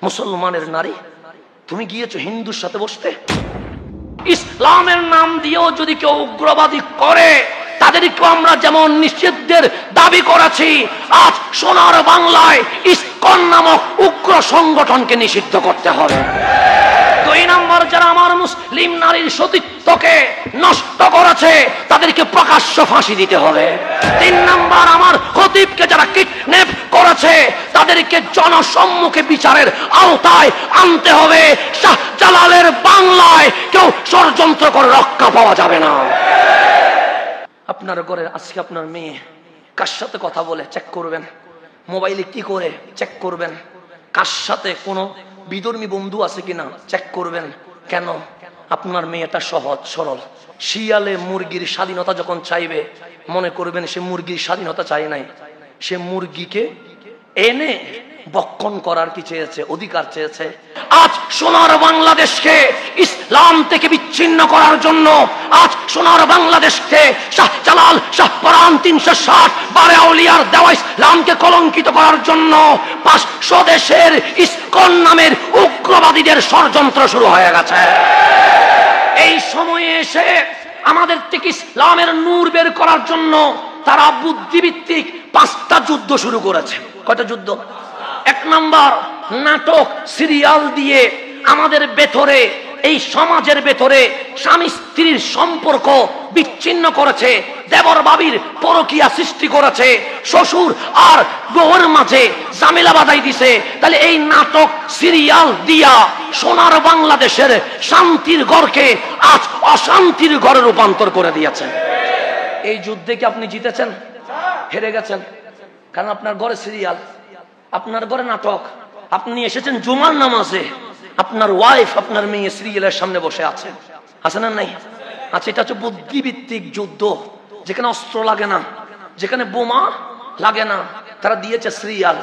মুসলমানের নারী, তুমি গিয়েছো হিন্দুর সাথে বসতে। ইসলামের নাম দিয়েও যদি কেউ উগ্রবাদী করে, তাদেরকে আমরা যেমন নিষিদ্ধের দাবি করেছি, আজ সোনার বাংলায় ইসকন নামক উগ্র সংগঠনকে নিষিদ্ধ করতে হবে। 2 নম্বর, যারা আমার মুসলিম নারীর সতীত্বকে নষ্ট করেছে তাদেরকে প্রকাশ্য ফাঁসি দিতে হবে। 3 নম্বর, আমার খতিবকে যারা কিডন্যাপ করেছে তাদেরকে জনসম্মুখে বিচারের আওতায় আনতে হবে। শাহজালালের বাংলায় কেউ ষড়যন্ত্র করে রক্ষা পাওয়া যাবে না। আপনার ঘরে আজকে আপনার মেয়ে কার সাথে কথা বলে চেক করবেন, মোবাইলে কি করে চেক করবেন, কার সাথে কোনো বিধর্মী বন্ধু আছে কিনা চেক করবেন। কেন? আপনার মেয়েটা সহজ সরল। শিয়ালে মুরগির স্বাধীনতা যখন চাইবে, মনে করবেন সে মুরগির স্বাধীনতা চায় নাই, সে মুরগিকে এনে বক্ষণ করার কি চেয়েছে? অধিকার চেয়েছে। আজ সোনার বাংলাদেশকে ইসলাম থেকে বিচ্ছিন্ন করার জন্য, আজ সোনার বাংলাদেশকে শাহজালাল, শাহপরান 360 বারে আউলিয়ার দেওয়া ইসলামকে কলঙ্কিত করার জন্য 500 দেশের ইসকন নামের উগ্রবাদীদের ষড়যন্ত্র শুরু হয়ে গেছে। এই সময়ে এসে আমাদের থেকে ইসলামের নূর বের করার জন্য তারা বুদ্ধিভিত্তিক 5টা যুদ্ধ শুরু করেছে। কয়টা যুদ্ধ? 1 নম্বর, নাটক সিরিয়াল দিয়ে আমাদের ভেতরে, এই সমাজের ভেতরে স্বামী স্ত্রীর সম্পর্ক বিচ্ছিন্ন করেছে, দেবর বাবির পরকীয়া সৃষ্টি করেছে, শ্বশুর আর বউয়ের মাঝে ঝামেলা বাঁধাই দিছে। তাহলে এই নাটক সিরিয়াল দিয়া সোনার বাংলাদেশের শান্তির ঘরকে আজ অশান্তির ঘরে রূপান্তর করে দিয়েছে। এই যুদ্ধে কি আপনি জিতেছেন? হেরে গেছেন। কারণ আপনার ঘরে সিরিয়াল, আপনার ঘরে নাটক। আপনি এসেছেন জুমার নামাজে, আপনার ওয়াইফ, আপনার মেয়ে সিরিয়ালের সামনে বসে আছে, আছে না নাই? আচ্ছা, এটা হচ্ছে বুদ্ধিভিত্তিক যুদ্ধ, যেখানে অস্ত্র লাগে না, যেখানে বোমা লাগে না। তারা দিয়েছে সিরিয়াল।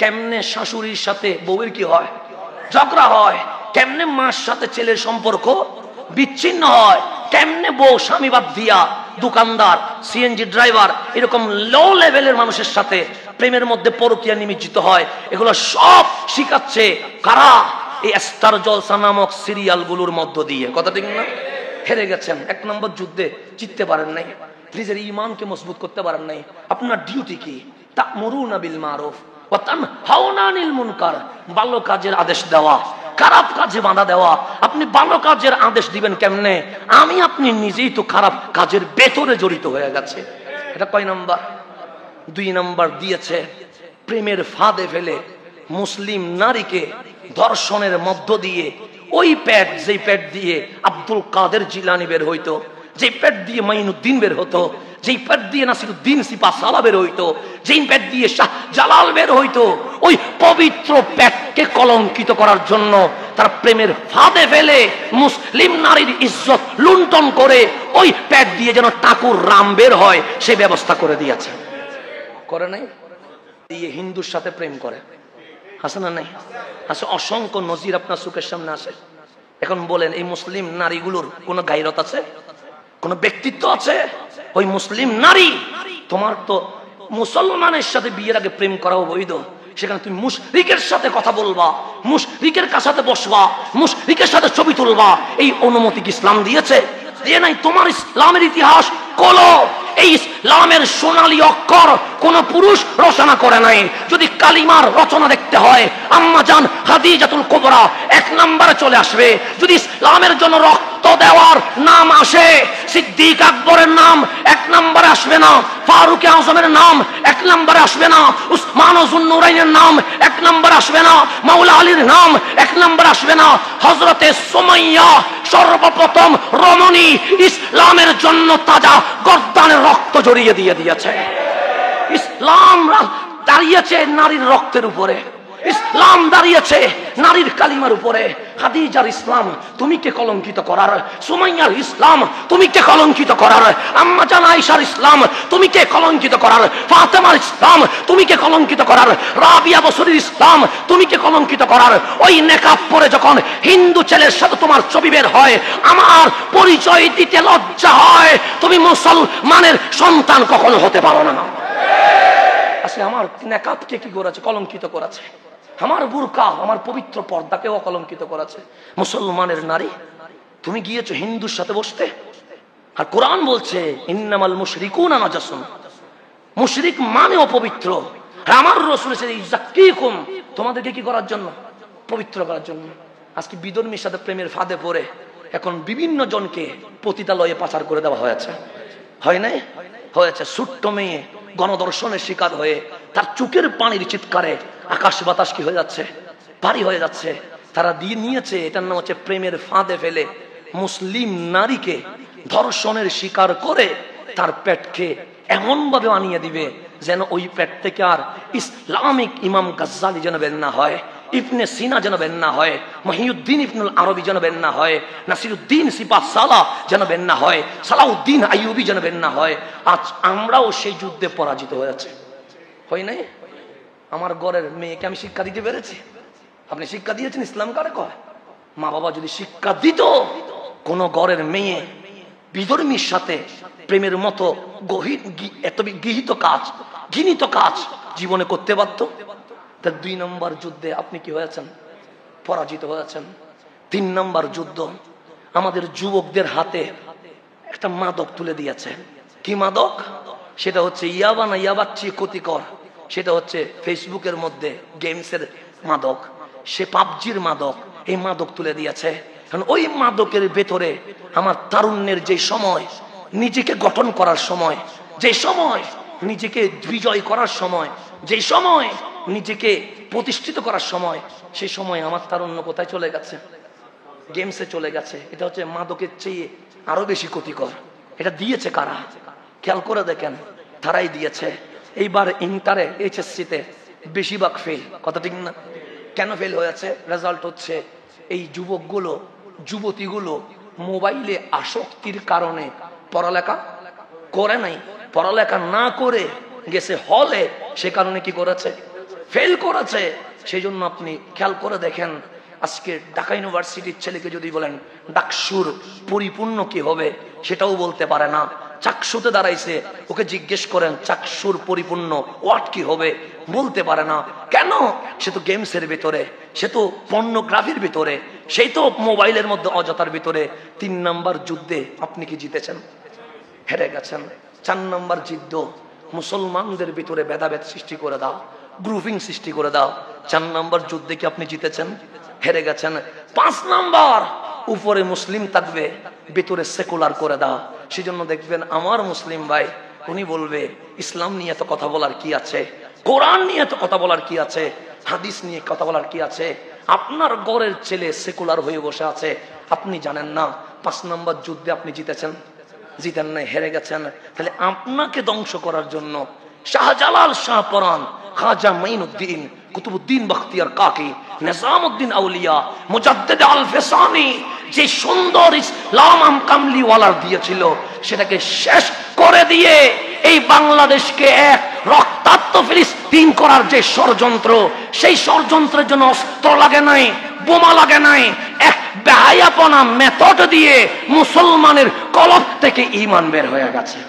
কেমনে শাশুড়ির সাথে বউয়ের কি হয়? ঝগড়া হয়। কেমনে মার সাথে ছেলের সম্পর্ক বিচ্ছিন্ন হয়। কেমনে বউ স্বামী বাদ দিয়া দোকানদার, সিএনজি ড্রাইভার, এরকম লো লেভেলের মানুষের সাথে প্রেমের মধ্যে পরকীয়া নিমজ্জিত হয়। এগুলো সব শিখাচ্ছে কারা? এই স্টার জলসা নামক সিরিয়াল গুলোর মধ্য দিয়ে। কথা ঠিক না? হেরে গেছেন। 1 নম্বর যুদ্ধে জিততে পারেন নাই, নিজের ঈমানকে মজবুত করতে পারেন নাই। আপনার ডিউটি কি? তা'মুরুনা বিল মারুফ ওয়া তানহাউনা আনিল মুনকার, ভালো কাজের আদেশ দেওয়া, খারাপ কাজে বাধা দেওয়া। আপনি ভালো কাজের আদেশ দিবেন কেমনে? আপনি নিজেই তো খারাপ কাজের ভেতরে জড়িত হয়ে গেছে। এটা কয় নাম্বার? 2 নাম্বার দিয়েছে প্রেমের ফাঁদে ফেলে মুসলিম নারীকে ধর্ষণের মধ্য দিয়ে, ওই পেট, যেই পেট দিয়ে আব্দুল কাদের জিলানী বের হইতো, যেই পেট দিয়ে মাইনুদ্দিন বের হতো, যেই পেট দিয়ে নাসিরুদ্দিন সিপাহসালা বের হইতো, যেই পেট দিয়ে শাহজালাল বের হইতো, ওই পবিত্র পেটকে কলঙ্কিত করার জন্য তার প্রেমের ফাঁদে ফেলে মুসলিম নারীর ইজ্জত লুণ্ঠন করে ওই পেট দিয়ে যেন ঠাকুর রাম বের হয় সে ব্যবস্থা করে দিয়েছে। করে নাই? দিয়ে হিন্দুর সাথে প্রেম করে, আছে না নাই? আছে। অসংখ্য নজির আপনার চোখের সামনে আসে। এখন বলেন, এই মুসলিম নারীগুলোর কোনো গায়রত আছে? কোনো ব্যক্তিত্ব আছে? ওই মুসলিম নারী, তোমার তো মুসলমানের সাথে বিয়ের আগে প্রেম করাও বৈধ, সেখানে তুমি মুশরিকের সাথে কথা বলবা, মুশরিকের সাথে বসবা, মুশরিকের সাথে ছবি তুলবা, এই অনুমতি কি ইসলাম দিয়েছে? দিয়ে নাই। তোমার ইসলামের ইতিহাস খোলো। এই ইসলামের সোনালী অক্ষর কোন পুরুষ রচনা করে নাই। যদি কালিমার রচনা দেখতে হয়, আম্মা জান খাদিজাতুল কুবরা 1 নম্বরে চলে আসবে। যদি ইসলামের জন্য রক্ত দেওয়ার নাম আসে, সিদ্দিক আকবরের নাম 1 নম্বরে আসবে না, ফারুক আজমের নাম 1 নম্বরে আসবে না, উসমান যুন্নুরাইনের নাম 1 নম্বরে আসবে না, মাওলা আলীর নাম 1 নম্বরে আসবে না। হযরতে সুমাইয়া সর্বপ্রথম রমণী ইসলামের জন্য তাজা গর্দানের রক্ত জড়িয়ে দিয়ে দিয়েছে। ইসলাম দাঁড়িয়েছে নারীর রক্তের উপরে, ইসলাম দাঁড়িয়েছে নারীর কালিমার উপরে। খাদিজার ইসলাম তুমি কে কলঙ্কিত করার? সুমাইয়ার ইসলাম তুমি কে কলঙ্কিত করার? আম্মা জান আয়েশার ইসলাম তুমি কে কলঙ্কিত করার? ফাতেমার ইসলাম তুমি কে কলঙ্কিত করার? রাবিয়া বসরির ইসলাম তুমি কে কলঙ্কিত করার? ওই নেকাব পরে যখন হিন্দু ছেলের সাথে তোমার ছবি বের হয়, আমার পরিচয় দিতে লজ্জা হয়। তুমি মুসলমানের সন্তান কখনো হতে পারো না। আচ্ছা, আমার নেকাবকে কি করেছে? কলঙ্কিত করেছে। আমার বুরকা, আমার পবিত্র পর্দাকে অকলঙ্কিত করেছে। মুসলমানের নারী, তুমি গিয়েছো হিন্দুর সাথে বসতে, আর কোরআন বলছে ইন্নামাল মুশরিকুনা নাজাসুন, মুশরিক মানে অপবিত্র। আর আমার রাসূল ইয়াযাক্কিকুম, তোমাদেরকে কি করার জন্য? পবিত্র করার জন্য। আজকে বিধর্মীর সাথে প্রেমের ফাঁদে পড়ে এখন বিভিন্ন জনকে পতিতালয়ে পাচার করে দেওয়া হয়েছে, হয় নাই? হয়েছে। ছোট্ট মেয়ে গণধর্ষণের শিকার হয়ে তার চোখের পানির চিৎকারে আকাশ বাতাস কি হয়ে যাচ্ছে, ভারী হয়ে যাচ্ছে। তারা দিয়ে নিয়েছে, এটার নাম হচ্ছে প্রেমের ফাঁদে ফেলে মুসলিম নারীকে ধর্ষণের শিকার করে তার পেটকে এমন ভাবে আনিয়ে দিবে যেন ওই পেট থেকে আর ইসলামিক ইমাম গাজ্জালি যেন বের না হয়, ইবনে সিনা যেন বের না হয়, মহিউদ্দিন ইবনুল আরবি যেন বের না হয়, নাসিরুদ্দিন সিপাহ সালাহ যেন বের না হয়, সালাউদ্দিন আইয়ুবী যেন বের না হয়। আজ আমরাও সেই যুদ্ধে পরাজিত হয়েছে, হয় নাই? আমার ঘরের মেয়েকে আমি শিক্ষা দিতে পেরেছি? আপনি শিক্ষা দিয়েছেন? ইসলাম কারে কয়? মা বাবা যদি শিক্ষা দিত, কোন ঘরের মেয়ে বিধর্মীর সাথে প্রেমের মতো গহীন এত গৃহীত কাজ, ঘৃণিত কাজ জীবনে করতে পারত? তার 2 নম্বর যুদ্ধে আপনি কি হয়েছেন? পরাজিত হয়েছেন। 3 নম্বর যুদ্ধ, আমাদের যুবকদের হাতে একটা মাদক তুলে দিয়েছে। কি মাদক? সেটা হচ্ছে ইয়াবা না ইয়াবার চেয়ে ক্ষতিকর, সেটা হচ্ছে ফেসবুকের মধ্যে গেমসের মাদক, সে পাবজির মাদক। এই মাদক তুলে দিয়েছে। কারণ ওই মাদকের ভেতরে আমার তারুণ্যের যে সময়, নিজেকে গঠন করার সময়, যে সময় নিজেকে বিজয় করার সময়, যে সময় নিজেকে প্রতিষ্ঠিত করার সময়, সেই সময় আমার তারুণ্য কোথায় চলে গেছে? গেমসে চলে গেছে। এটা হচ্ছে মাদকের চেয়ে আরো বেশি ক্ষতিকর। এটা দিয়েছে কারা? খেয়াল করে দেখেন, তারাই দিয়েছে। এইবার ইন্টারে এইচএসসিতে বেশিরভাগ ফেল, কথা ঠিক না? কেন ফেল হয়েছে? রেজাল্ট হচ্ছে এই যুবকগুলো, যুবতীগুলো মোবাইলে আসক্তির কারণে পড়ালেখা করে নাই, পড়ালেখা না করে গেছে হলে, সে কারণে কি করেছে? ফেল করেছে। সেই জন্য আপনি খেয়াল করে দেখেন, আজকে ঢাকা ইউনিভার্সিটির ছেলেকে যদি বলেন ডাকসুর পরিপূর্ণ কি হবে, সেটাও বলতে পারে না। চাকসুতে দাঁড়াইছে, ওকে জিজ্ঞেস করেন চাকসুর পরিপূর্ণ ওয়াট কি হবে, বলতে পারে না। কেন? সে তো গেমসের ভিতরে, সে তো পর্নোগ্রাফির ভিতরে, সেই তো মোবাইলের মধ্যে অযথার ভিতরে। 3 নম্বর যুদ্ধে আপনি কি জিতেছেন? হেরে গেছেন। 4 নম্বর যুদ্ধ, মুসলমানদের ভিতরে ভেদাভেদ সৃষ্টি করে দাও, গ্রুপিং সৃষ্টি করে দাও। 4 নম্বর যুদ্ধে কি আপনি জিতেছেন? হেরে গেছেন। 5 নম্বর, উপরে মুসলিম থাকবে, ভিতরে সেকুলার করে দাও। সেজন্য দেখবেন আমার মুসলিম ভাই, উনি বলবে ইসলাম নিয়ে তো কথা বলার কি আছে, কোরআন নিয়ে তো কথা বলার কি আছে, হাদিস নিয়ে কথা বলার কি আছে? আপনার ঘরের ছেলে সেকুলার হয়ে বসে আছে, আপনি জানেন না। 5 নম্বর যুদ্ধে আপনি জিতেছেন? জিতেন নাই, হেরে গেছেন। তাহলে আপনাকে ধ্বংস করার জন্য শাহজালাল শাহপরান, খাজা মাইনুদ্দিন, কুতুবুদ্দিন বখতিয়ার কাকি, নিজামউদ্দিন আউলিয়া, মুজাদ্দিদ আল ফিসানি যে সুন্দর ইসলাম কামলিওয়ালার দিয়েছিল, সেটাকে শেষ করে দিয়ে এই বাংলাদেশকে এক রক্তাক্ত ফিলিস্তিন করার যে ষড়যন্ত্র, সেই ষড়যন্ত্রের জন্য অস্ত্র লাগে নাই, বোমা লাগে নাই, এক বেহায়াপনা মেথড দিয়ে মুসলমানের কলব থেকে ঈমান বের হয়ে গেছে।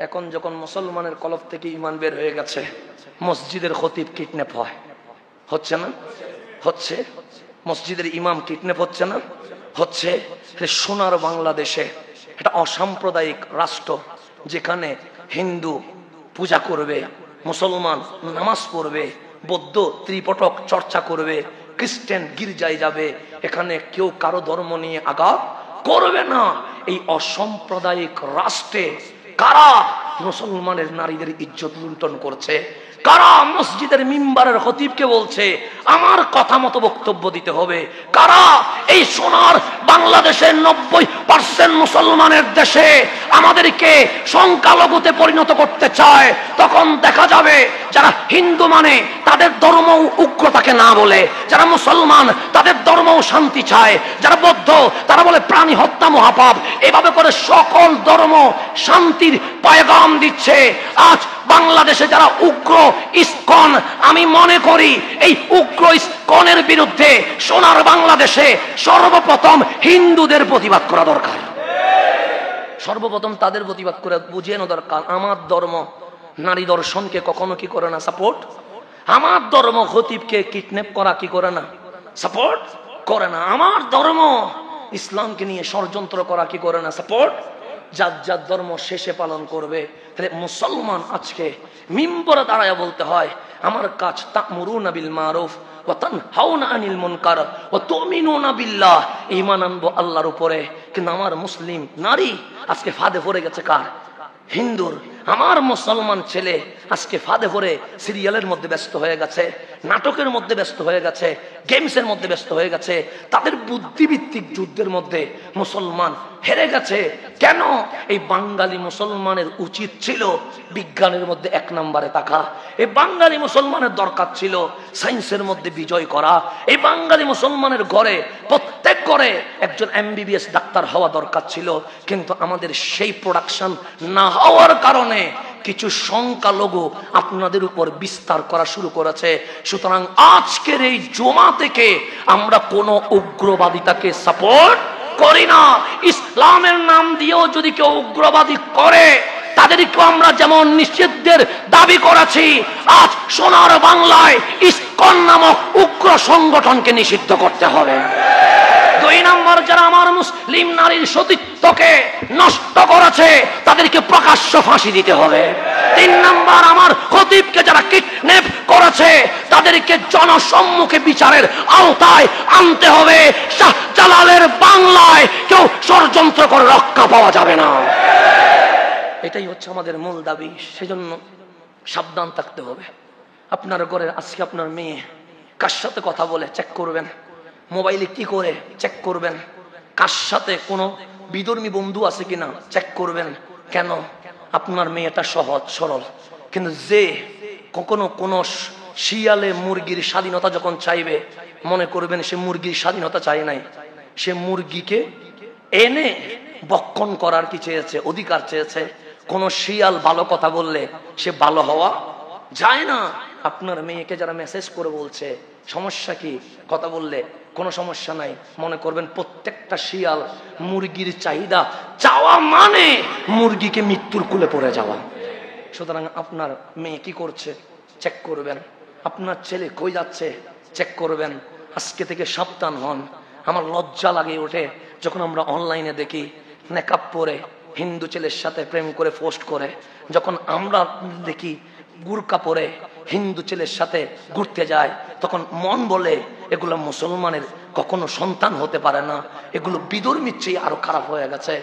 এখন যখন মুসলমানের কলব থেকে ঈমান বের হয়ে গেছে, মসজিদের খতিব কিডন্যাপ হয়, হচ্ছে না? হচ্ছে। মসজিদের ইমাম কিডন্যাপ হচ্ছে না? হচ্ছে। সোনার বাংলাদেশে একটা অসাম্প্রদায়িক রাষ্ট্র, যেখানে হিন্দু পূজা করবে, মুসলমান নামাজ পড়বে, বৌদ্ধ ত্রিপটক চর্চা করবে, খ্রিস্টান গির্জায় যাবে, এখানে কেউ কারো ধর্ম নিয়ে আঘাত করবে না। এই অসাম্প্রদায়িক রাষ্ট্রে কারা মুসলমানের নারীদের ইজ্জত লুণ্ঠন করছে? কারা মসজিদের মিম্বারের খতিবকে বলছে আমার কথা মতো বক্তব্য দিতে হবে? কারা এই সোনার বাংলাদেশের 90% মুসলমানের দেশে আমাদেরকে সংখ্যালঘুতে পরিণত করতে চায়? তখন দেখা যাবে যারা হিন্দু মানে তাদের ধর্ম উগ্রতাকে না বলে, যারা মুসলমান তাদের ধর্ম শান্তি চায়, যারা বৌদ্ধ তারা বলে প্রাণী হত্যা মহাপাপ, এভাবে করে সকল ধর্ম শান্তির পয়গাম দিচ্ছে। আজ বাংলাদেশে যারা উগ্র ইসকন, আমি মনে করি এই উগ্র ইসকনের বিরুদ্ধে সোনার বাংলাদেশে সর্বপ্রথম হিন্দুদের প্রতিবাদ করা দরকার। সর্বপ্রথম তাদের প্রতিবাদ করে বুঝিয়ে নেওয়া দরকার। আমার ধর্ম নারী দর্শনকে কখনো কি করে না সাপোর্ট, আমার ধর্ম খতিবকে কিডন্যাপ করা কি করে না, সাপোর্ট করে না। আমার ধর্ম ইসলামকে নিয়ে ষড়যন্ত্র করা কি করে না, সাপোর্ট। যার যার ধর্ম শেষে পালন করবে। তাহলে মুসলমান আজকে মিম্বরে দাঁড়ায় বলতে হয়, আমার কাজ তা'মুরুনা বিল মারুফ ওয়া তানহাউনা আনিল মুনকার ওয়া তু'মিনুনা বিল্লাহ, ঈমান আনবো আল্লাহর উপরে। কিন্তু আমার মুসলিম নারী আজকে ফাঁদে পড়ে গেছে কার, হিন্দুর। আমার মুসলমান ছেলে আজকে ফাঁদে পড়ে সিরিয়ালের মধ্যে ব্যস্ত হয়ে গেছে, নাটকের মধ্যে ব্যস্ত হয়ে গেছে, গেমসের মধ্যে ব্যস্ত হয়ে গেছে। তাদের বুদ্ধিভিত্তিক যুদ্ধের মধ্যে মুসলমান হেরে গেছে। কেন? এই বাঙালি মুসলমানের উচিত ছিল বিজ্ঞানের মধ্যে 1 নম্বরে থাকা। এই বাঙালি মুসলমানের দরকার ছিল সায়েন্সের মধ্যে বিজয় করা। এই বাঙালি মুসলমানের ঘরে, প্রত্যেক ঘরে একজন MBBS ডাক্তার হওয়া দরকার ছিল। কিন্তু আমাদের সেই প্রোডাকশন না হওয়ার কারণে কিছু সংখ্যালঘু আপনাদের উপর বিস্তার করা শুরু করেছে। সুতরাং আজকের এই জমা থেকে আমরা কোনো উগ্রবাদিতাকে সাপোর্ট করি না। ইসলামের নাম দিয়েও যদি কেউ উগ্রবাদী করে, তাদেরকে আমরা যেমন নিষিদ্ধের দাবি করেছি, আজ সোনার বাংলায় ইসকন নামক উগ্র সংগঠনকে নিষিদ্ধ করতে হবে। 2 নম্বর, যারা আমার মুসলিম নারীর সতীত্বকে নষ্ট করেছে তাদেরকে প্রকাশ্য ফাঁসি দিতে হবে। 3 নম্বর, আমার খতিবকে যারা কিডন্যাপ করেছে তাদেরকে জনসম্মুখে বিচারের আওতায় আনতে হবে। শাহজালালের বাংলায় কেউ ষড়যন্ত্র করে রক্ষা পাওয়া যাবে না। এটাই হচ্ছে আমাদের মূল দাবি। সেজন্য সাবধান থাকতে হবে। আপনার ঘরে আজকে আপনার মেয়ে কার সাথে কথা বলে চেক করবেন, মোবাইলে কি করে চেক করবেন, কার সাথে কোনো বিধর্মী বন্ধু আছে কিনা চেক করবেন। কেন? আপনার মেয়েটা সহজ সরল, কিন্তু যে কখনো কোনো শিয়ালে মুরগির স্বাধীনতা যখন চাইবে, মনে করবেন সে মুরগির স্বাধীনতা চাই নাই, সে মুরগিকে এনে বক্ষণ করার কি চেয়েছে, অধিকার চেয়েছে। কোন শিয়াল ভালো কথা বললে সে ভালো হওয়া যায় না। আপনার মেয়েকে যারা মেসেজ করে বলছে সমস্যা কি, কথা বললে কোনো সমস্যা নাই, মনে করবেন প্রত্যেকটা শিয়াল মুরগির চাহিদা চাওয়া মানে মুরগিকে মৃত্যুর কুলে পড়ে যাওয়া। সুতরাং আপনার মেয়ে কি করছে চেক করবেন, আপনার ছেলে কই যাচ্ছে চেক করবেন। আজকে থেকে সাবধান হন। আমার লজ্জা লাগে ওঠে যখন আমরা অনলাইনে দেখি নেকাব পরে হিন্দু ছেলের সাথে প্রেম করে পোস্ট করে, যখন আমরা দেখি বুরকা পরে হিন্দু ছেলের সাথে ঘুরতে যায়, তখন মন বলে এগুলো মুসলমানের কখনো সন্তান হতে পারে না, এগুলো বিধর্মীর চেয়ে আরো খারাপ হয়ে গেছে।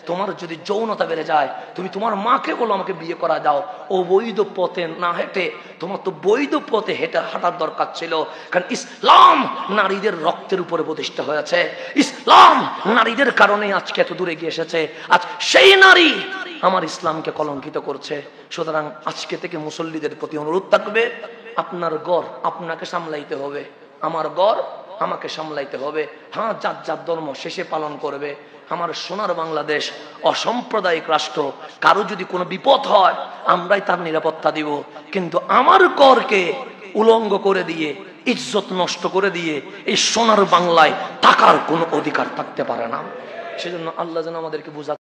তোমার যদি যৌনতা বেড়ে যায়, তুমি তোমার মাকে বলো আমাকে বিয়ে করা দাও। অবৈধ পথে না হেঁটে তোমার তো বৈধ পথে হেঁটে হাঁটার দরকার ছিল। কারণ ইসলাম নারীদের রক্তের উপরে প্রতিষ্ঠা হয়েছে। ইসলাম নারীদের কারণে আজকে এত দূরে গিয়ে এসেছে। আজ সেই নারী আমার ইসলামকে কলঙ্কিত করছে। সুতরাং আজকে থেকে মুসল্লিদের প্রতি অনুরোধ থাকবে, আপনার ঘর আপনাকে সামলাইতে হবে, আমার ঘর আমাকে সামলাইতে হবে। হ্যাঁ, যার যার ধর্ম শেষে পালন করবে। আমার সোনার বাংলাদেশ অসাম্প্রদায়িক রাষ্ট্র, কারো যদি কোনো বিপদ হয় আমরাই তার নিরাপত্তা দিব। কিন্তু আমার ঘরকে উলঙ্গ করে দিয়ে, ইজ্জত নষ্ট করে দিয়ে এই সোনার বাংলায় থাকার কোনো অধিকার থাকতে পারে না। সেজন্য আল্লাহ যেন আমাদেরকে বুঝা